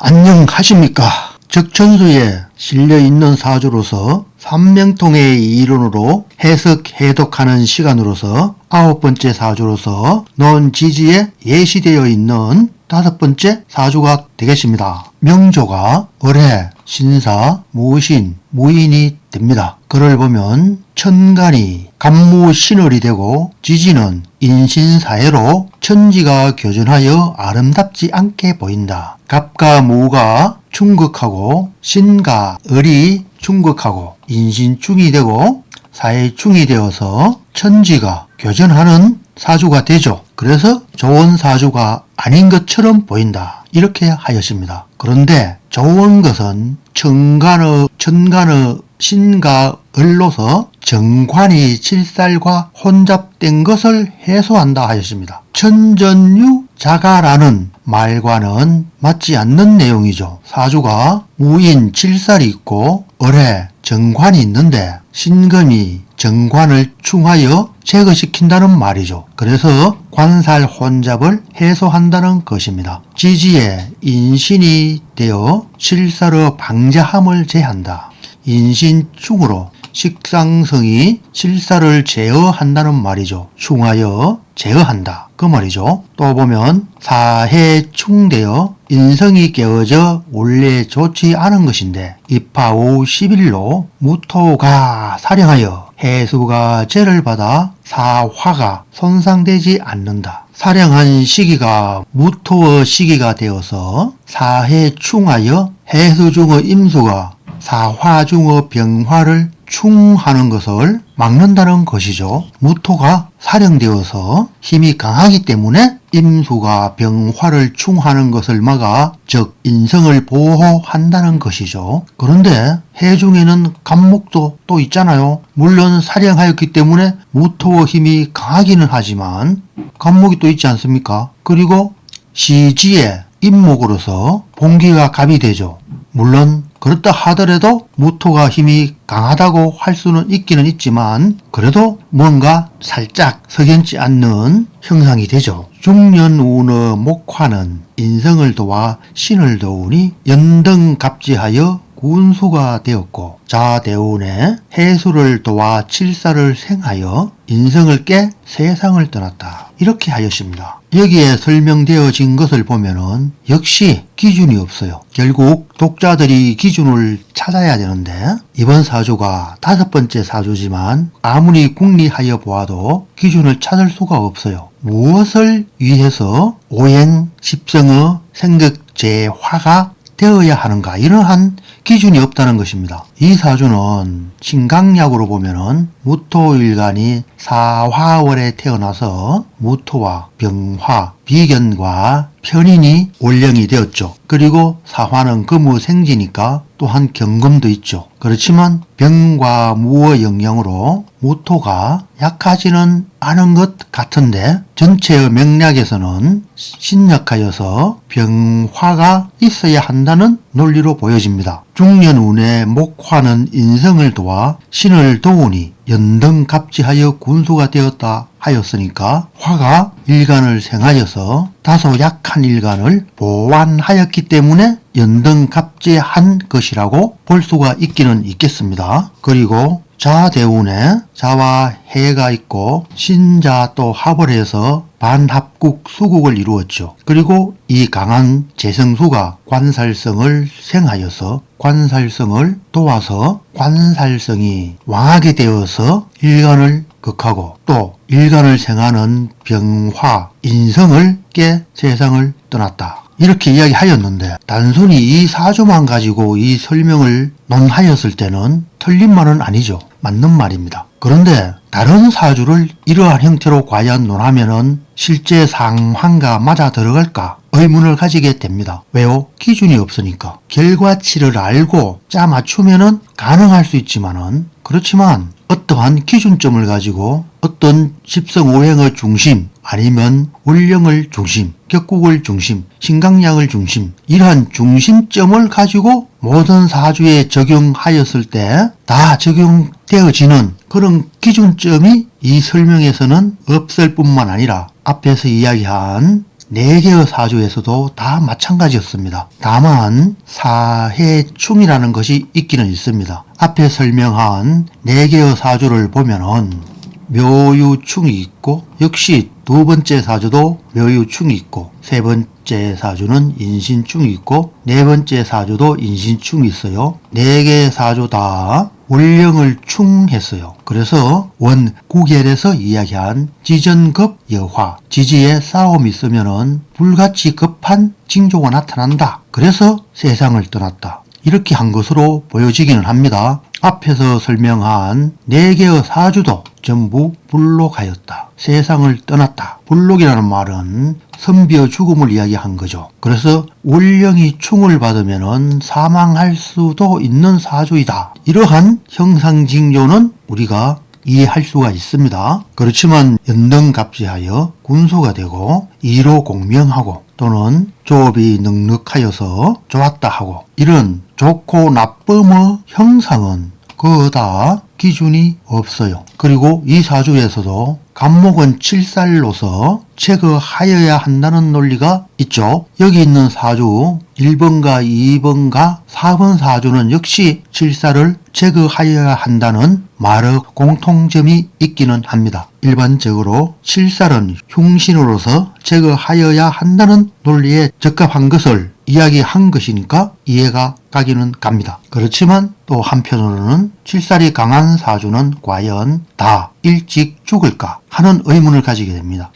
안녕하십니까. 적천수에 실려있는 사주로서 삼명통의 이론으로 해석 해독하는 시간으로서 9번째 사주로서 논지지에 예시되어 있는 5번째 사주가 되겠습니다. 명조가 을해, 신사, 무신, 무인이 됩니다. 그를 보면 천간이 간무신월이 되고 지지는 인신사해로 천지가 교전하여 아름답지 않게 보인다. 갑과 무가 충극하고 신과 을이 충극하고 인신충이 되고 사해충이 되어서 천지가 교전하는 사주가 되죠. 그래서 좋은 사주가 아닌 것처럼 보인다. 이렇게 하였습니다. 그런데 좋은 것은 천간의 신과 을로서 정관이 칠살과 혼잡된 것을 해소한다 하였습니다. 천전유 자가라는 말과는 맞지 않는 내용이죠. 사주가 무인 칠살이 있고 을에 정관이 있는데 신금이 정관을 충하여 제거시킨다는 말이죠. 그래서 관살 혼잡을 해소한다는 것입니다. 지지에 인신이 되어 칠살의 방자함을 제한다. 인신충으로 식상성이 칠살을 제어한다는 말이죠. 충하여 제어한다. 그 말이죠. 또 보면 사해충되어 인성이 깨어져 원래 좋지 않은 것인데 입하오 10일로 무토가 사령하여 해수가 죄를 받아 사화가 손상되지 않는다. 사령한 시기가 무토의 시기가 되어서 사해충하여 해수중의 임수가 사화중의 병화를 충하는 것을 막는다는 것이죠. 무토가 사령되어서 힘이 강하기 때문에 임수가 병화를 충하는 것을 막아 즉 인성을 보호한다는 것이죠. 그런데 해중에는 간목도 또 있잖아요. 물론 사령하였기 때문에 무토의 힘이 강하기는 하지만 간목이 또 있지 않습니까? 그리고 시지에 임목으로서 봉기가 갑이 되죠. 물론 그렇다 하더라도 무토가 힘이 강하다고 할 수는 있기는 있지만 그래도 뭔가 살짝 석연치 않는 형상이 되죠. 중년운의 목화는 인성을 도와 신을 도우니 연등갑지하여 군수가 되었고 자대운에 해수를 도와 칠사를 생하여 인성을 깨 세상을 떠났다. 이렇게 하였습니다. 여기에 설명되어진 것을 보면은 역시 기준이 없어요. 결국 독자들이 기준을 찾아야 되는데 이번 사주가 5번째 사주지만 아무리 궁리하여 보아도 기준을 찾을 수가 없어요. 무엇을 위해서 오행, 십성의 생극재화가 되어야 하는가 이러한 기준이 없다는 것입니다. 이 사주는 신강약으로 보면은 무토일간이 사화월에 태어나서 무토와 병화, 비견과 편인이 올령이 되었죠. 그리고 사화는 금우생지니까 또한 경금도 있죠. 그렇지만 병과 무의 영향으로 무토가 약하지는 않은 것 같은데 전체의 맥락에서는 신약하여서 병화가 있어야 한다는 논리로 보여집니다. 중년운의 목화는 인성을 도와 신을 도우니 연등갑지하여 군수가 되었다 하였으니까 화가 일간을 생하여서 다소 약한 일간을 보완하였기 때문에 연등갑지한 것이라고 볼 수가 있기는 있겠습니다. 그리고 자대운에 자와 해가 있고 신자 또 합을 해서 반합국 수국을 이루었죠. 그리고 이 강한 재성수가 관살성을 생하여서 관살성을 도와서 관살성이 왕하게 되어서 일간을 극하고 또 일간을 생하는 병화, 인성을 깨 세상을 떠났다. 이렇게 이야기하였는데 단순히 이 사주만 가지고 이 설명을 논하였을 때는 틀린 말은 아니죠. 맞는 말입니다. 그런데 다른 사주를 이러한 형태로 과연 논하면은 실제 상황과 맞아 들어갈까 의문을 가지게 됩니다. 왜요? 기준이 없으니까. 결과치를 알고 짜 맞추면은 가능할 수 있지만은 그렇지만 어떠한 기준점을 가지고 어떤 십성오행의 중심 아니면 월령을 중심, 격국을 중심, 신강약을 중심 이러한 중심점을 가지고 모든 사주에 적용하였을 때 다 적용되어지는 그런 기준점이 이 설명에서는 없을 뿐만 아니라 앞에서 이야기한 4개의 사주에서도 다 마찬가지였습니다. 다만 사해충이라는 것이 있기는 있습니다. 앞에 설명한 4개의 사주를 보면은 묘유충이 있고, 역시 두 번째 사주도 묘유충이 있고, 세 번째 사주는 인신충이 있고, 네 번째 사주도 인신충이 있어요. 4개의 사주 다 월령을 충했어요. 그래서 원구결에서 이야기한 지전급 여화, 지지에 싸움이 있으면은 불같이 급한 징조가 나타난다. 그래서 세상을 떠났다. 이렇게 한 것으로 보여지기는 합니다. 앞에서 설명한 4개의 사주도 전부 불록하였다. 세상을 떠났다. 불록이라는 말은 선비의 죽음을 이야기한 거죠. 그래서 월령이 충을 받으면 사망할 수도 있는 사주이다. 이러한 형상징조는 우리가 이해할 수가 있습니다. 그렇지만 연등갑지하여 군수가 되고 이로 공명하고 또는 조업이 넉넉하여서 좋았다 하고, 이런 좋고 나쁨의 형상은 그다 기준이 없어요. 그리고 이 사주에서도 간목은 7살로서 제거하여야 한다는 논리가 있죠. 여기 있는 사주 1번과 2번과 4번 사주는 역시 7살을 제거하여야 한다는 말의 공통점이 있기는 합니다. 일반적으로 7살은 흉신으로서 제거하여야 한다는 논리에 적합한 것을 이야기한 것이니까 이해가 가기는 갑니다. 그렇지만 또 한편으로는 7살이 강한 사주는 과연 다 일찍 죽을까 하는 의문을 가지게 됩니다.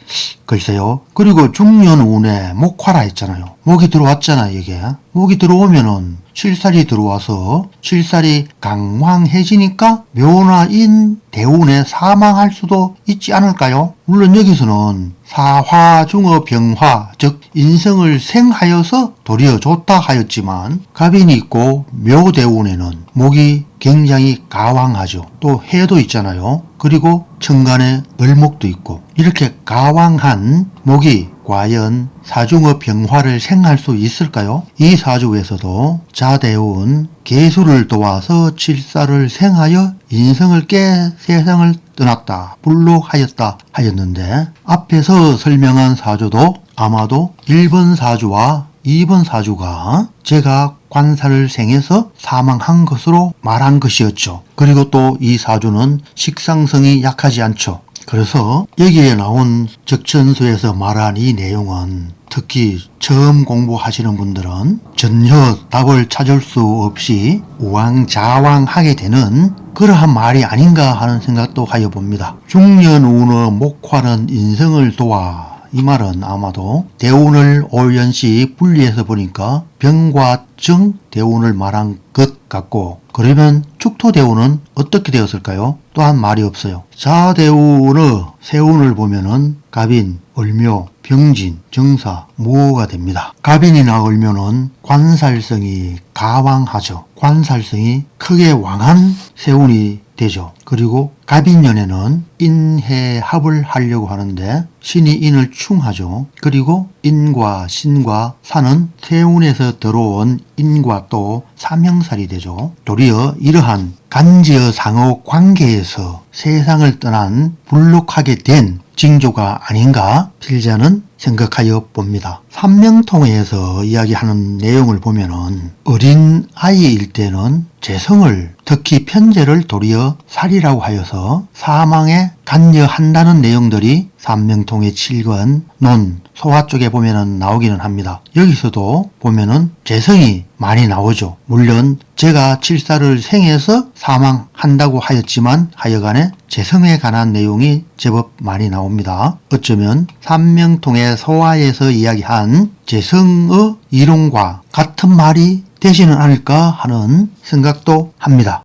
글쎄요. 그리고 중년운에 목화라 했잖아요. 목이 들어왔잖아요. 이게 목이 들어오면은 7살이 들어와서 7살이 강황해지니까 묘나인 대운에 사망할 수도 있지 않을까요? 물론 여기서는 사화중의 병화, 즉 인성을 생하여서 도리어 좋다 하였지만 갑인이 있고 묘대운에는 목이 굉장히 가왕하죠. 또 해도 있잖아요. 그리고 천간에 을목도 있고, 이렇게 가왕한 목이 과연 사중의 병화를 생할 수 있을까요? 이 사주에서도 자대운 계수를 도와서 7살을 생하여 인성을 깨 세상을 떠났다, 불록하였다 하였는데, 앞에서 설명한 사주도 아마도 1번 사주와 2번 사주가 제가 관사를 생해서 사망한 것으로 말한 것이었죠. 그리고 또 이 사주는 식상성이 약하지 않죠. 그래서 여기에 나온 적천수에서 말한 이 내용은 특히 처음 공부하시는 분들은 전혀 답을 찾을 수 없이 우왕좌왕하게 되는 그러한 말이 아닌가 하는 생각도 하여 봅니다. 중년운의 목화는 인성을 도와, 이 말은 아마도 대운을 올연시 분리해서 보니까 병과 정 대운을 말한 것 같고, 그러면 축토대운은 어떻게 되었을까요? 또한 말이 없어요. 자대운의 세운을 보면은 갑인, 을묘, 병진, 정사, 무호가 됩니다. 갑인이나 을묘는 관살성이 가왕하죠. 관살성이 크게 왕한 세운이 되죠. 그리고 갑인년에는 인해합을 하려고 하는데 신이 인을 충하죠. 그리고 인과 신과 산은 세운에서 들어온 인과 또 삼형살이 되죠. 도리어 이러한 간지의 상호 관계에서 세상을 떠난 불록하게 된 징조가 아닌가 필자는 생각하여 봅니다. 삼명통해에서 이야기하는 내용을 보면은 어린 아이일 때는 재성을, 특히 편재를 도리어 살이라고 하여서 사망에 간여한다는 내용들이 삼명통의 7권 논 소화 쪽에 보면은 나오기는 합니다. 여기서도 보면은 재성이 많이 나오죠. 물론 제가 7살을 생해서 사망한다고 하였지만 하여간에 재성에 관한 내용이 제법 많이 나옵니다. 어쩌면 삼명통의 소화에서 이야기한 재성의 이론과 같은 말이 되지는 않을까 하는 생각도 합니다.